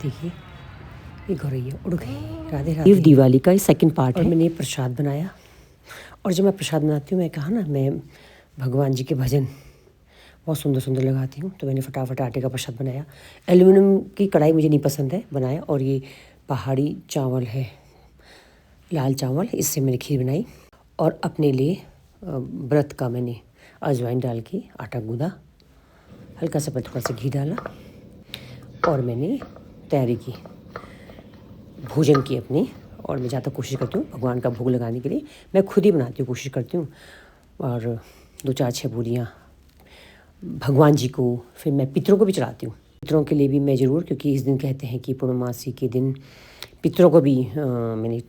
देखिए ये गौरैया उड़ गई। राधे राधे। दिवाली का सेकंड पार्ट है। मैंने प्रसाद बनाया और जब मैं प्रसाद बनाती हूँ मैं कहा ना मैं भगवान जी के भजन बहुत सुंदर सुंदर लगाती हूँ, तो मैंने फटाफट आटे का प्रसाद बनाया। एल्युमिनियम की कढ़ाई मुझे नहीं पसंद है, बनाया। और ये पहाड़ी चावल है, लाल चावल, इससे मैंने खीर बनाई। और अपने लिए व्रत का मैंने अजवाइन डाल के आटा गूँधा, हल्का सा थोड़ा सा घी डाला और मैंने तैयारी की, भोजन की अपनी। और मैं ज़्यादा कोशिश करती हूँ भगवान का भोग लगाने के लिए मैं खुद ही बनाती हूँ, कोशिश करती हूँ। और 2-4-6 पूरियाँ भगवान जी को, फिर मैं पितरों को भी चढ़ाती हूँ। पितरों के लिए भी मैं ज़रूर, क्योंकि इस दिन कहते हैं कि पूर्णमासी के दिन पितरों को भी मैंने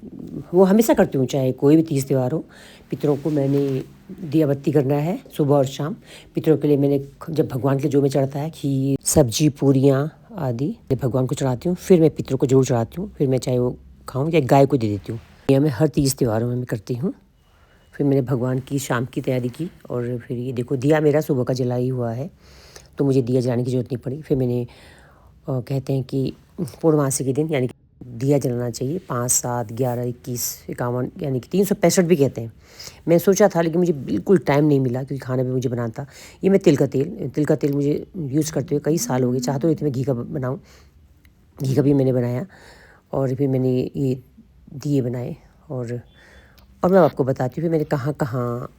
वो हमेशा करती हूँ, चाहे कोई भी तीज त्यौहार हो। पितरों को मैंने दिया बत्ती करना है सुबह और शाम। पितरों के लिए मैंने जब भगवान के जो में चढ़ता है खीर सब्जी पूरियाँ आदि भगवान को चढ़ाती हूँ, फिर मैं पितरों को जरूर चढ़ाती हूँ। फिर मैं चाहे वो खाऊँ या गाय को दे देती हूँ। यह मैं हर तीज त्योहारों में मैं करती हूँ। फिर मैंने भगवान की शाम की तैयारी की और फिर ये देखो दिया मेरा सुबह का जला ही हुआ है, तो मुझे दिया जलाने की ज़रूरत नहीं पड़ी। फिर मैंने कहते हैं कि पूर्णमासी के दिन यानी कि दिया जलाना चाहिए 5, 7, 11, 21, 51 यानी कि 365 भी कहते हैं। मैं सोचा था लेकिन मुझे बिल्कुल टाइम नहीं मिला, क्योंकि खाना भी मुझे बनाना था। ये मैं तिल का तेल मुझे यूज़ करते हुए कई साल हो गए। चाहते हुए मैं घी का बनाऊँ, घी का भी मैंने बनाया। और फिर मैंने ये दिए बनाए और मैं आपको बताती हूँ फिर मैंने कहाँ कहाँ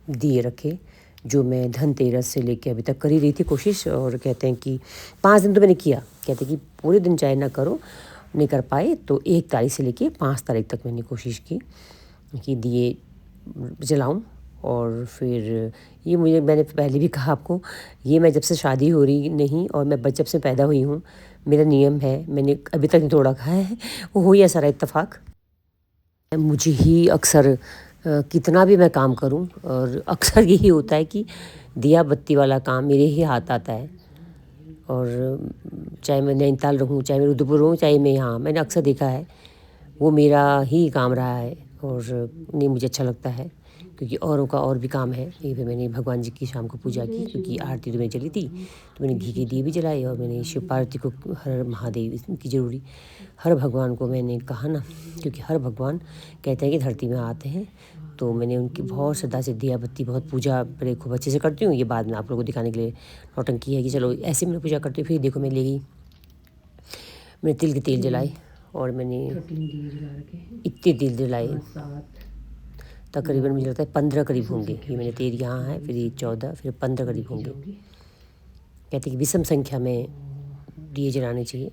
दिए रखे, जो मैं धनतेरस से लेके अभी तक कर ही रही थी कोशिश। और कहते हैं कि 5 दिन तो मैंने किया, कहते हैं कि पूरे दिन चाहे ना करो, नहीं कर पाए तो 1 तारीख से लेके 5 तारीख तक मैंने कोशिश की कि दिए जलाऊं। और फिर ये मैंने पहले भी कहा आपको, ये मैं जब से शादी हो रही नहीं और मैं जब से पैदा हुई हूँ, मेरा नियम है, मैंने अभी तक नहीं तोड़ा है। वो हो ही सारा इत्तेफाक मुझे ही अक्सर कितना भी मैं काम करूं, और अक्सर यही होता है कि दिया बत्ती वाला काम मेरे ही हाथ आता है। और चाहे मैं नैनीताल रहूं, चाहे मैं रुद्रपुर रहूं, चाहे मैं यहाँ, मैंने अक्सर देखा है वो मेरा ही काम रहा है। और नहीं मुझे अच्छा लगता है, क्योंकि औरों का और भी काम है। ये फिर मैंने भगवान जी की शाम को पूजा की, क्योंकि आरती तो मेरी चली थी, तो मैंने घी के दिए भी जलाए। और मैंने शिव पार्वती को, हर महादेव की ज़रूरी, हर भगवान को मैंने कहा ना, क्योंकि हर भगवान कहते हैं कि धरती में आते हैं, तो मैंने उनकी बहुत श्रद्धा से दिया बत्ती, बहुत पूजा बड़े खूब अच्छे से करती हूँ। ये बाद में आप लोगों को दिखाने के लिए नौटंकी है कि चलो ऐसे मैं पूजा करती हूँ। फिर देखो मैं ले गई, मैंने तिल के तेल जलाए और मैंने इतने तिल जलाए, तकरीबन मुझे लगता है 15 करीब होंगे। ये मैंने तेल यहाँ है, फिर ये 14, फिर 15 करीब होंगे। कहते हैं कि विषम संख्या में दिए जलाने चाहिए।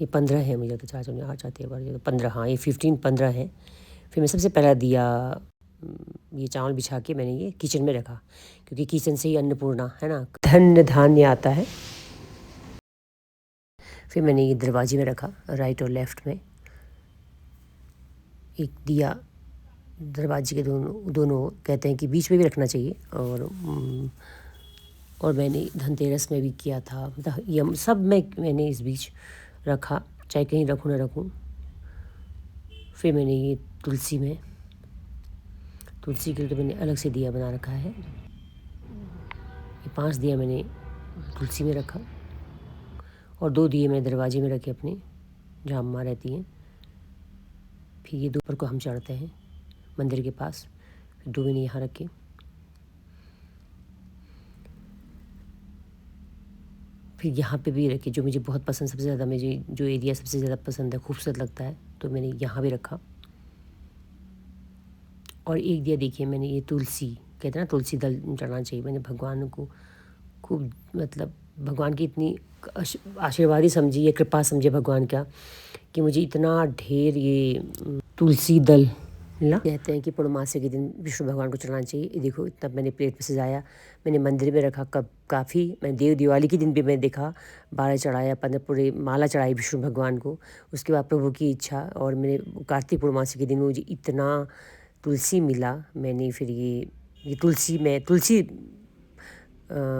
ये 15 है, मुझे लगता है 4, 8, 4, 15, हाँ ये 15 है। फिर मैं सबसे पहला दिया ये चावल बिछा के मैंने ये किचन में रखा, क्योंकि किचन से ही अन्नपूर्णा है ना, धन्य धान्य आता है। फिर मैंने ये दरवाजे में रखा, राइट और लेफ्ट में एक दिया, दरवाजे के दोनों कहते हैं कि बीच में भी रखना चाहिए। और मैंने धनतेरस में भी किया था, मतलब ये सब मैंने इस बीच रखा, चाहे कहीं रखूँ ना रखूँ। फिर मैंने ये तुलसी के लिए तो मैंने अलग से दिया बना रखा है। ये 5 दिया मैंने तुलसी में रखा और 2 दिए मैंने दरवाजे में रखे अपने, जहाँ अम्मा रहती हैं। फिर ये दोपहर को हम चढ़ते हैं मंदिर के पास, फिर 2 मैंने यहाँ रखे। फिर यहाँ पे भी रखे, जो मुझे बहुत पसंद, सबसे ज़्यादा मुझे जो एरिया सबसे ज़्यादा पसंद है, खूबसूरत लगता है, तो मैंने यहाँ भी रखा। और एक दिया देखिए मैंने ये तुलसी, कहते हैं ना तुलसी दल चढ़ना चाहिए, मैंने भगवान को खूब, मतलब भगवान की इतनी आशीर्वाद ही समझिए, कृपा समझिए भगवान का, कि मुझे इतना ढेर ये तुलसी दल मिला। कहते हैं कि पूर्णमासी के दिन विष्णु भगवान को चढ़ाना चाहिए। ये देखो इतना मैंने प्लेट में सजाया, मैंने मंदिर में रखा काफ़ी। मैंने दिवाली के दिन भी मैंने देखा 12 चढ़ाया, 15 पूरे माला चढ़ाई विष्णु भगवान को। उसके बाद प्रभु की इच्छा, और मैंने कार्तिक पूर्णमासी के दिन मुझे इतना तुलसी मिला। मैंने फिर ये तुलसी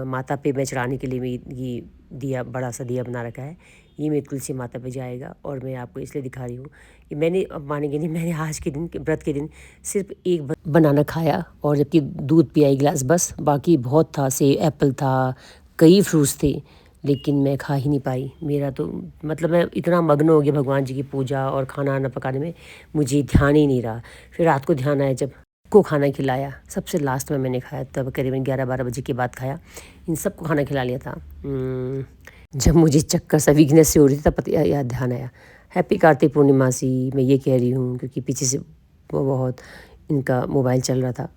माता पे मैं चढ़ाने के लिए मैं ये दिया, बड़ा सा दिया बना रखा है। ये मेरी तुलसी माता पे जाएगा। और मैं आपको इसलिए दिखा रही हूँ कि मैंने, अब मानेंगे नहीं, मैंने आज के दिन, व्रत के दिन सिर्फ एक बनाना खाया और जबकि दूध पिया 1 गिलास बस, बाकी बहुत था, सेब एप्पल था, कई फ्रूट्स थे, लेकिन मैं खा ही नहीं पाई। मेरा तो मतलब मैं इतना मग्न हो गया भगवान जी की पूजा और खाना वाना पकाने में, मुझे ध्यान ही नहीं रहा। फिर रात को ध्यान आया जब को खाना खिलाया, सबसे लास्ट में मैंने खाया, तब करीबन 11-12 बजे के बाद खाया। इन सबको खाना खिला लिया था। जब मुझे चक्कर सा वीकनेस से हो रही थी तब पता याद ध्यान आया। हैप्पी कार्तिक पूर्णिमासी मैं ये कह रही हूँ, क्योंकि पीछे से वो बहुत इनका मोबाइल चल रहा था।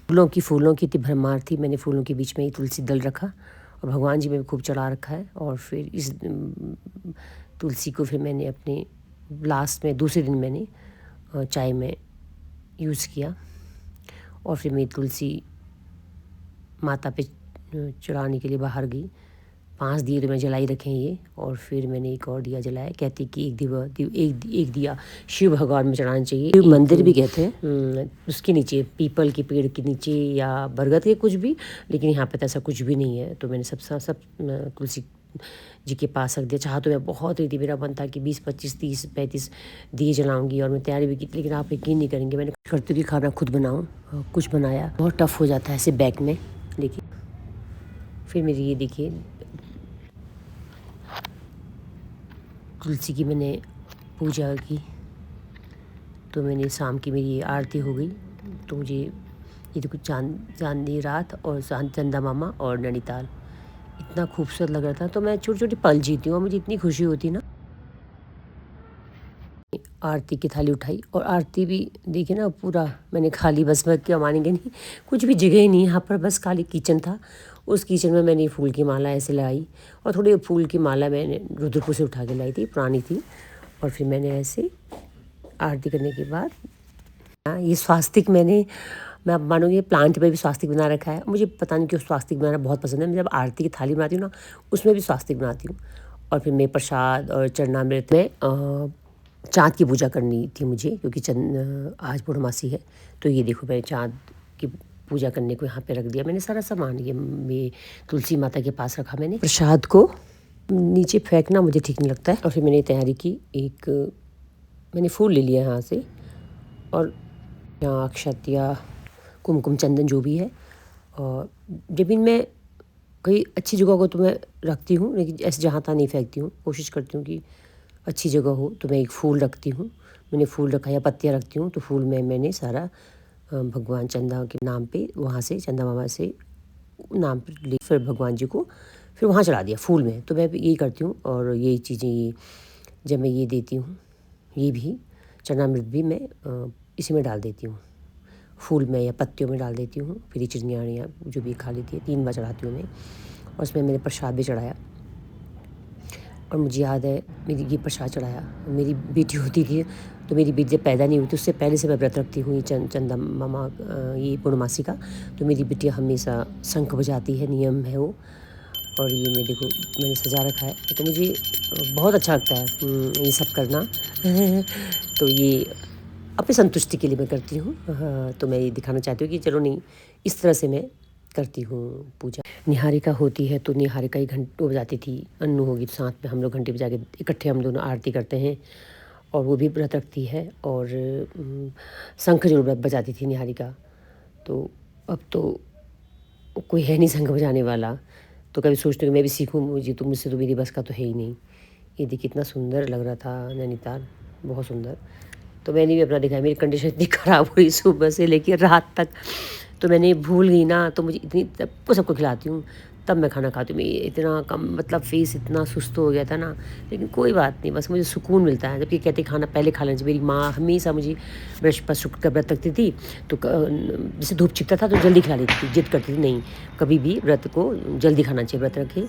फूलों की इतनी भरमार थी, मैंने फूलों के बीच में ही तुलसी दल रखा और भगवान जी में भी खूब चढ़ा रखा है। और फिर इस तुलसी को फिर मैंने अपने लास्ट में दूसरे दिन मैंने चाय में यूज़ किया। और फिर मैं तुलसी माता पे चढ़ाने के लिए बाहर गई। 5 दिए तो मैं जलाई रखे हैं ये, और फिर मैंने एक और दिया जलाया। कहती कि एक दिया शिव भगवान में चढ़ाना चाहिए। शिव मंदिर भी कहते हैं उसके नीचे, पीपल के पेड़ के नीचे या बरगद के कुछ भी, लेकिन यहाँ पे तो ऐसा कुछ भी नहीं है। तो मैंने सब तुलसी जी के पास रख दिया। चाह तो मैं बहुत रही थी, मेरा मन था कि 20, 25, 30, 35 दिए जलाऊंगी और मैं तैयारी भी की थी, लेकिन आप यकीन नहीं करेंगे मैंने करती कि खाना खुद बनाऊँ, कुछ बनाया। बहुत टफ हो जाता है ऐसे बैग में। लेकिन फिर मेरी ये देखिए तुलसी की मैंने पूजा की, तो मैंने शाम की मेरी आरती हो गई। तो मुझे ये देखो चांदनी रात और चंदा मामा और नैनीताल इतना खूबसूरत लग रहा था। तो मैं छोटी छोटी पल जीती हूँ और मुझे इतनी खुशी होती ना। आरती की थाली उठाई और आरती भी देखिए ना पूरा मैंने खाली, बस मैं क्या मानेंगे नहीं, कुछ भी जगह ही नहीं यहाँ पर, बस खाली किचन था। उस किचन में मैंने फूल की माला ऐसे लगाई और थोड़ी फूल की माला मैंने रुद्रपुर से उठा के लाई थी, पुरानी थी। और फिर मैंने ऐसे आरती करने के बाद ये स्वास्तिक मैं आप मानोगे प्लांट पे भी स्वास्तिक बना रखा है। मुझे पता नहीं क्यों स्वास्तिक बनाना बहुत पसंद है। मैं जब आरती की थाली बनाती हूँ ना, उसमें भी स्वास्तिक बनाती हूँ। और फिर मैं प्रसाद और चरणामृत में चाँद की पूजा करनी थी मुझे, क्योंकि आज पूर्णमासी है। तो ये देखो मैंने चाँद की पूजा करने को यहाँ पे रख दिया। मैंने सारा सामान ये तुलसी माता के पास रखा। मैंने प्रसाद को नीचे फेंकना मुझे ठीक नहीं लगता है। और फिर मैंने तैयारी की, मैंने फूल ले लिया यहाँ से, और यहाँ अक्षत या कुमकुम चंदन जो भी है। और जब मैं कई अच्छी जगह को तो मैं रखती हूँ, लेकिन ऐसे जहाँ तहाँ नहीं फेंकती हूँ। कोशिश करती हूँ कि अच्छी जगह हो। तो मैं एक फूल रखती हूँ, मैंने फूल रखा या पत्तियाँ रखती हूँ। तो फूल में मैंने सारा भगवान चंदा के नाम पे, वहाँ से चंदा मामा से नाम पे ले, फिर भगवान जी को फिर वहाँ चढ़ा दिया फूल में। तो मैं यही करती हूँ। और यही चीज़ें जब मैं ये देती हूँ, ये भी चरणामृत भी मैं इसी में डाल देती हूँ, फूल में या पत्तियों में डाल देती हूँ। फिर ये चिड़ियाँ जो भी खा लेती है, 3 बार चढ़ाती हूँ मैं। और उसमें मैंने प्रसाद भी चढ़ाया। और मुझे याद है मेरी ये प्रसाद चढ़ाया, मेरी बेटी होती थी, तो मेरी बेटी जब पैदा नहीं हुई थी उससे पहले से मैं व्रत रखती हूँ चंदा मामा ये पूर्णमासी का। तो मेरी बेटियाँ हमेशा शंख बजाती है, नियम है वो। और ये मैं देखो मैंने सजा रखा है। तो मुझे बहुत अच्छा लगता है ये सब करना। तो ये अपनी संतुष्टि के लिए मैं करती हूँ। तो मैं ये दिखाना चाहती हूँ कि चलो नहीं, इस तरह से मैं करती हूँ पूजा। निहारिका होती है तो निहारिका ही घंटे बजाती थी। अन्नू होगी तो साथ में हम लोग घंटे बजा के इकट्ठे हम दोनों आरती करते हैं। और वो भी व्रत रखती है। और शंख जरूर बजाती थी निहारिका। तो अब तो कोई है नहीं शंख बजाने वाला। तो कभी सोचती हूँ कि मैं भी सीखूँ, मुझसे तो मेरी बस का तो है ही नहीं। ये देखिए कितना सुंदर लग रहा था नैनीताल, बहुत सुंदर। तो मैंने भी अपना दिखाया। मेरी कंडीशन इतनी ख़राब हुई सुबह से लेकर रात तक, तो मैंने भूल गई ना। तो मुझे इतनी सबको खिलाती हूँ, तब मैं खाना खाती हूँ। मैं इतना कम मतलब फेस इतना सुस्त हो गया था ना, लेकिन कोई बात नहीं, बस मुझे सुकून मिलता है। जबकि कहते खाना पहले खा लेना चाहिए। मेरी माँ हमेशा मुझे बृहस्पति शुक्र का व्रत रखती थी, तो जैसे धूप छिपता था तो जल्दी खिला लेती थी, जिद करती थी नहीं कभी भी व्रत को जल्दी खाना चाहिए, व्रत रखे।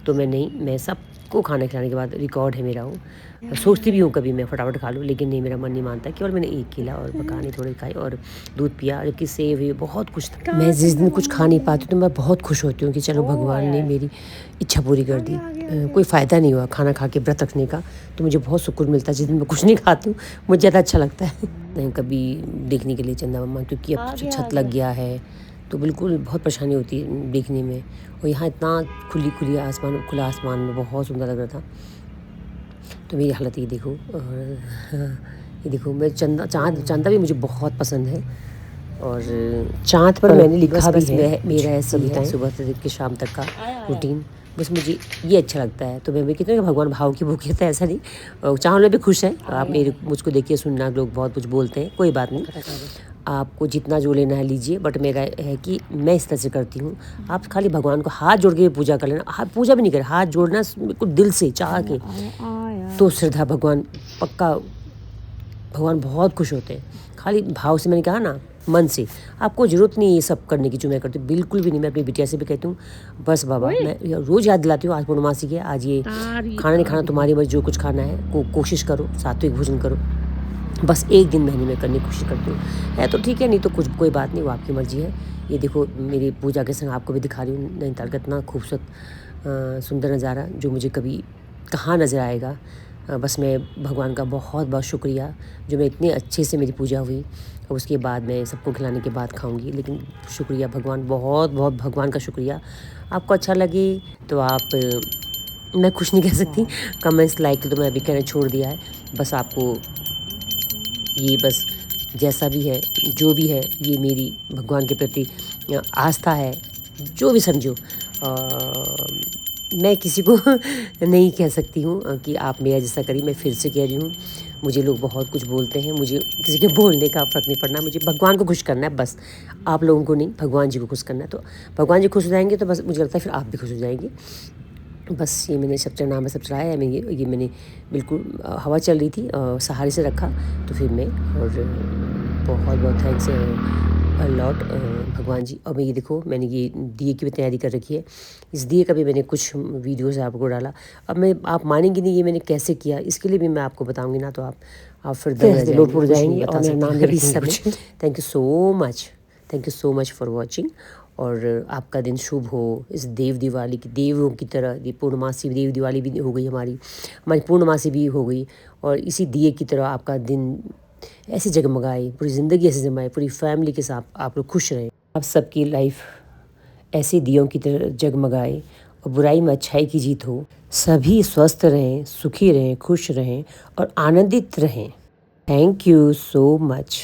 तो मैं सबको खाना खिलाने के बाद रिकॉर्ड है मेरा वो। सोचती भी हूँ कभी मैं फटाफट खा लूँ, लेकिन नहीं, मेरा मन नहीं मानता। केवल मैंने एक खिला और पकाने थोड़े खाए और दूध पिया, जबकि सेव है बहुत कुछ था। मैं जिस दिन कुछ खा नहीं पाती तो मैं बहुत खुश होती हूँ कि चलो भगवान ने मेरी इच्छा पूरी कर दी। कोई फ़ायदा नहीं हुआ खाना खा के व्रत रखने का, तो मुझे बहुत सुकून मिलता है। जिस दिन मैं कुछ नहीं खाती हूँ मुझे ज़्यादा अच्छा लगता है। कभी देखने के लिए चंदा मामा, क्योंकि अब छत लग गया है तो बिल्कुल बहुत परेशानी होती है देखने में। और यहाँ इतना खुला आसमान में बहुत सुंदर लग रहा था। तो मेरी हालत ये देखो। और ये देखो मैं चांदा भी मुझे बहुत पसंद है। और चाँद पर मैंने लिखा भी है मेरा ऐसा है सुबह से लेकर शाम तक का रूटीन। बस मुझे ये अच्छा लगता है। तो मैं भी कहती हूँ कि भगवान भाव की भूखे, तो ऐसा नहीं, चावल में भी खुश है। आप मुझको देखिए, सुनना, लोग बहुत कुछ बोलते हैं, कोई बात नहीं, आपको जितना जो लेना है लीजिए। बट मेरा है कि मैं इस तरह से करती हूँ, आप खाली भगवान को हाथ जोड़ के पूजा कर लेना। पूजा भी नहीं करें, हाथ जोड़ना बिल्कुल दिल से चाह के, तो श्रद्धा भगवान पक्का, भगवान बहुत खुश होते हैं। खाली भाव से, मैंने कहा ना, मन से। आपको ज़रूरत नहीं ये सब करने की जो मैं करती हूँ, बिल्कुल भी नहीं। मैं अपनी बिटिया से भी कहती हूँ, बस बाबा, मैं रोज़ याद दिलाती हूँ, आज पूर्णमासी की है, आज ये खाना नहीं खाना, तुम्हारी मर्जी, जो कुछ खाना है कोशिश करो, सात्विक भोजन करो। बस एक दिन महीने में करने की कोशिश करती हूँ। है तो ठीक है, नहीं तो कुछ कोई बात नहीं, वो आपकी मर्जी है। ये देखो मेरी पूजा के संग आपको भी दिखा रही हूँ नैनीताल का इतना खूबसूरत सुंदर नज़ारा, जो मुझे कभी कहाँ नज़र आएगा। बस मैं भगवान का बहुत बहुत शुक्रिया, जो मैं इतने अच्छे से मेरी पूजा हुई, और उसके बाद मैं सबको खिलाने के बाद खाऊंगी। लेकिन शुक्रिया भगवान, बहुत बहुत भगवान का शुक्रिया। आपको अच्छा लगे तो आप, मैं कुछ नहीं कह सकती, कमेंट्स लाइक तो मैं अभी कहना छोड़ दिया है। बस आपको ये, बस जैसा भी है, जो भी है, ये मेरी भगवान के प्रति आस्था है, जो भी समझो। मैं किसी को नहीं कह सकती हूँ कि आप मेरा जैसा करिए। मैं फिर से कह रही हूँ, मुझे लोग बहुत कुछ बोलते हैं, मुझे किसी के बोलने का फ़र्क नहीं पड़ना, मुझे भगवान को खुश करना है बस। आप लोगों को नहीं, भगवान जी को खुश करना है। तो भगवान जी खुश हो जाएंगे तो बस मुझे लगता है फिर आप भी खुश हो जाएंगे। बस ये मैंने सब चढ़ाना, सब चढ़ाया है। मैं ये मैंने बिल्कुल हवा चल रही थी, सहारे से रखा, तो फिर मैं, और बहुत बहुत थैंक्स लॉट भगवान जी। और मैं ये देखो, मैंने ये दिए की भी तैयारी कर रखी है। इस दिए का भी मैंने कुछ वीडियोस आपको डाला। अब मैं, आप मानेंगी नहीं ये मैंने कैसे किया, इसके लिए भी मैं आपको बताऊंगी ना, तो आप फिर लोटपुर जाएंगे और मेरा नाम भी सब। Thank you so much, thank you so much for watching. और आपका दिन शुभ हो। इस देव दिवाली की, देवों की तरह, ये पूर्णमासी देव दिवाली भी हो गई, हमारी पूर्णमासी भी हो गई, और इसी दिए की तरह आपका दिन ऐसे जगमगाए, पूरी ज़िंदगी ऐसे जगमगाए, पूरी फैमिली के साथ आप लोग खुश रहें, आप सबकी लाइफ ऐसे दियों की तरह जगमगाए, और बुराई में अच्छाई की जीत हो। सभी स्वस्थ रहें, सुखी रहें, खुश रहें और आनंदित रहें। Thank you so much.